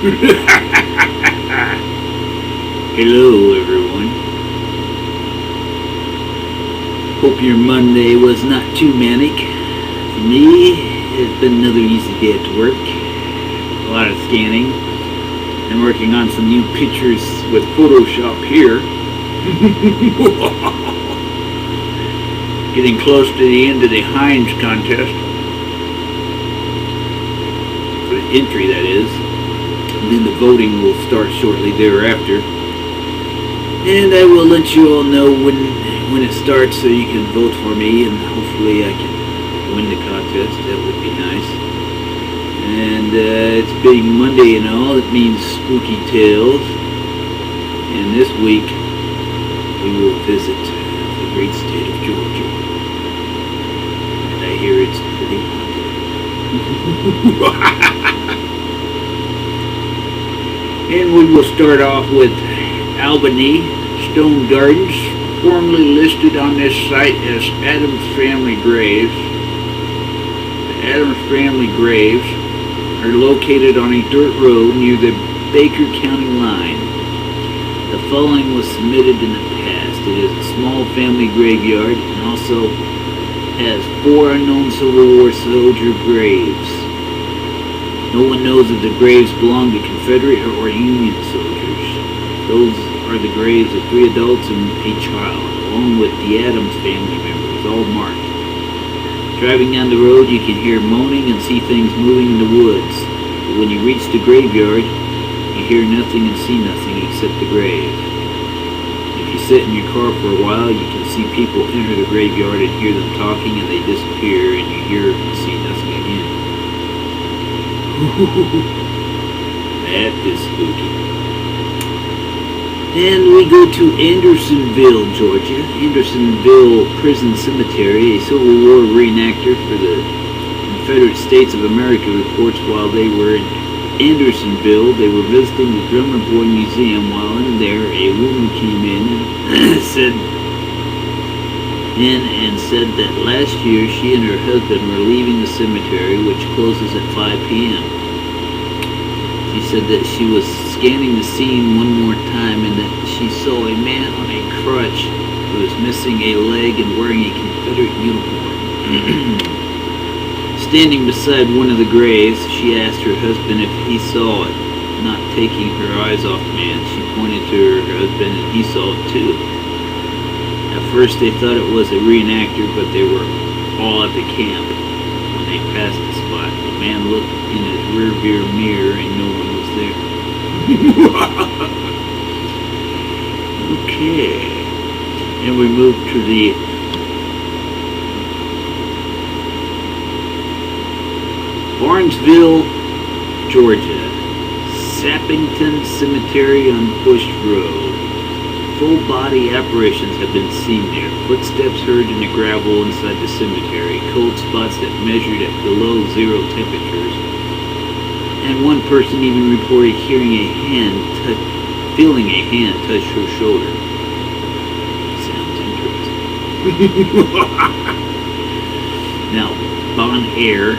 Hello, everyone. Hope your Monday was not too manic. For me, it's been another easy day at work. A lot of scanning and working on some new pictures with Photoshop here. Getting close to the end of the Heinz contest. For the entry, that is. And then the voting will start shortly thereafter. And I will let you all know when it starts so you can vote for me, and hopefully I can win the contest. That would be nice. And it's being Monday and all, that means spooky tales. And this week we will visit the great state of Georgia. And I hear it's pretty haunted. And we will start off with Albany Stone Gardens, formerly listed on this site as Adams Family Graves. The Adams Family Graves are located on a dirt road near the Baker County line. The following was submitted in the past. It is a small family graveyard and also has 4 unknown Civil War soldier graves. No one knows if the graves belong to Confederate or Union soldiers. Those are the graves of 3 adults and a child, along with the Adams family members, all marked. Driving down the road, you can hear moaning and see things moving in the woods. But when you reach the graveyard, you hear nothing and see nothing except the grave. If you sit in your car for a while, you can see people enter the graveyard and hear them talking, and they disappear, and you hear and see nothing again. That is spooky. And we go to Andersonville, Georgia. Andersonville Prison Cemetery, a Civil War reenactor for the Confederate States of America, reports while they were in Andersonville, they were visiting the Drummer Boy Museum. While in there, a woman came in and said that last year she and her husband were leaving the cemetery, which closes at 5 p.m. She said that she was scanning the scene one more time and that she saw a man on a crutch who was missing a leg and wearing a Confederate uniform. Standing beside one of the graves, she asked her husband if he saw it. Not taking her eyes off the man, she pointed to her husband and he saw it too. At first they thought it was a reenactor, but they were all at the camp. When they passed the spot, the man looked in his rearview mirror and no one was there. Okay. And we move to the Barnesville, Georgia. Sappington Cemetery on Bush Road. Full-body apparitions have been seen there. Footsteps heard in the gravel inside the cemetery. Cold spots that measured at below 0 temperatures. And one person even reported feeling a hand touch her shoulder. Sounds interesting. Now, Bon Air,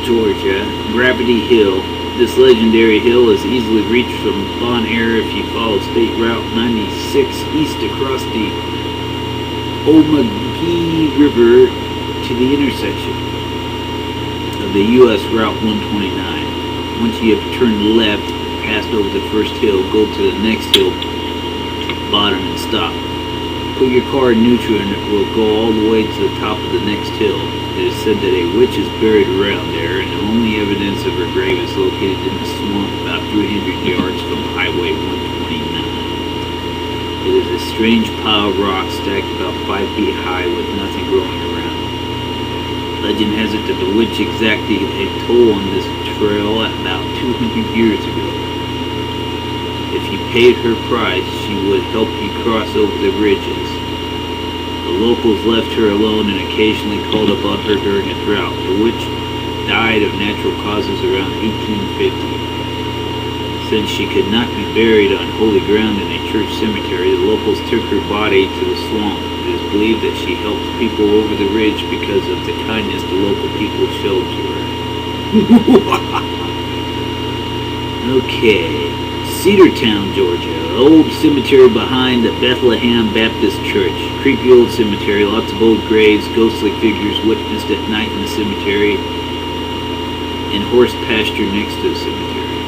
Georgia, Gravity Hill. This legendary hill is easily reached from Bon Air if you follow State Route 96 east across the Omagee River to the intersection of the U.S. Route 129. Once you have turned left, passed over the first hill, go to the next hill, bottom, and stop. Put your car in neutral and it will go all the way to the top of the next hill. It is said that a witch is buried around there, and the only evidence of her grave is located in the swamp about 300 yards from Highway 129. It is a strange pile of rocks stacked about 5 feet high with nothing growing around. Legend has it that the witch exacted a toll on this trail about 200 years ago. If you paid her price, she would help you cross over the ridges. The locals left her alone and occasionally called upon her during a drought. The witch died of natural causes around 1850. Since she could not be buried on holy ground in a church cemetery, the locals took her body to the swamp. It is believed that she helped people over the ridge because of the kindness the local people showed to her. Okay. Cedartown, Georgia. Old cemetery behind the Bethlehem Baptist Church. Creepy old cemetery. Lots of old graves. Ghostly figures witnessed at night in the cemetery. And horse pasture next to the cemetery.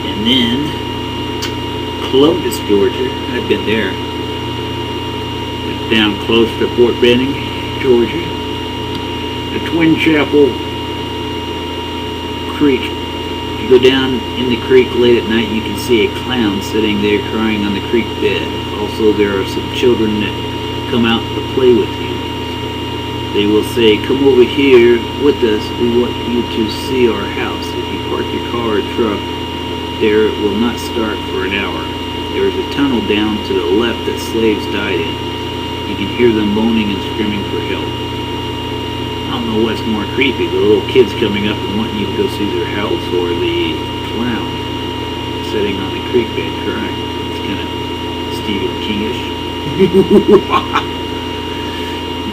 And then Columbus, Georgia. I've been there. It's down close to Fort Benning, Georgia. The Twin Chapel Creek. If you go down in the creek late at night, you can see a clown sitting there crying on the creek bed. Also, there are some children that come out to play with you. They will say, "Come over here with us. We want you to see our house. If you park your car or truck there, it will not start for an hour. There is a tunnel down to the left that slaves died in. You can hear them moaning and screaming for help." I don't know what's more creepy, the little kids coming up and wanting you to go see their house, or the clown sitting on the creek bed crying. It's kind of Stephen Kingish.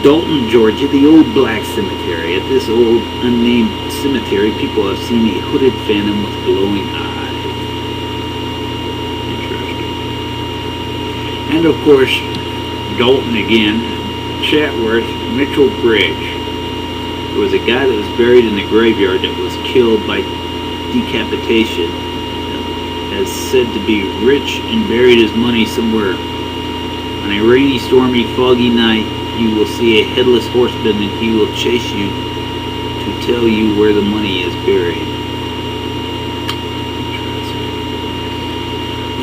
Dalton, Georgia, the old black cemetery. At this old unnamed cemetery, people have seen a hooded phantom with glowing eyes. Interesting. And of course, Dalton again, Chatworth, Mitchell Bridge. There was a guy that was buried in the graveyard that was killed by decapitation, as said to be rich and buried his money somewhere. On a rainy, stormy, foggy night, you will see a headless horseman and he will chase you to tell you where the money is buried.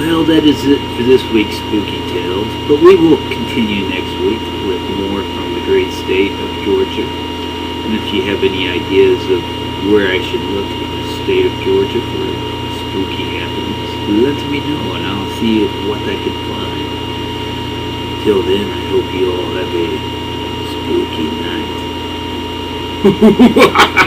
Well, that is it for this week's Spooky Tales, but we will continue next week with more from the great state of Georgia. And if you have any ideas of where I should look in the state of Georgia for spooky happenings, let me know and I'll see what I can find. Till then, I hope you all have a spooky night.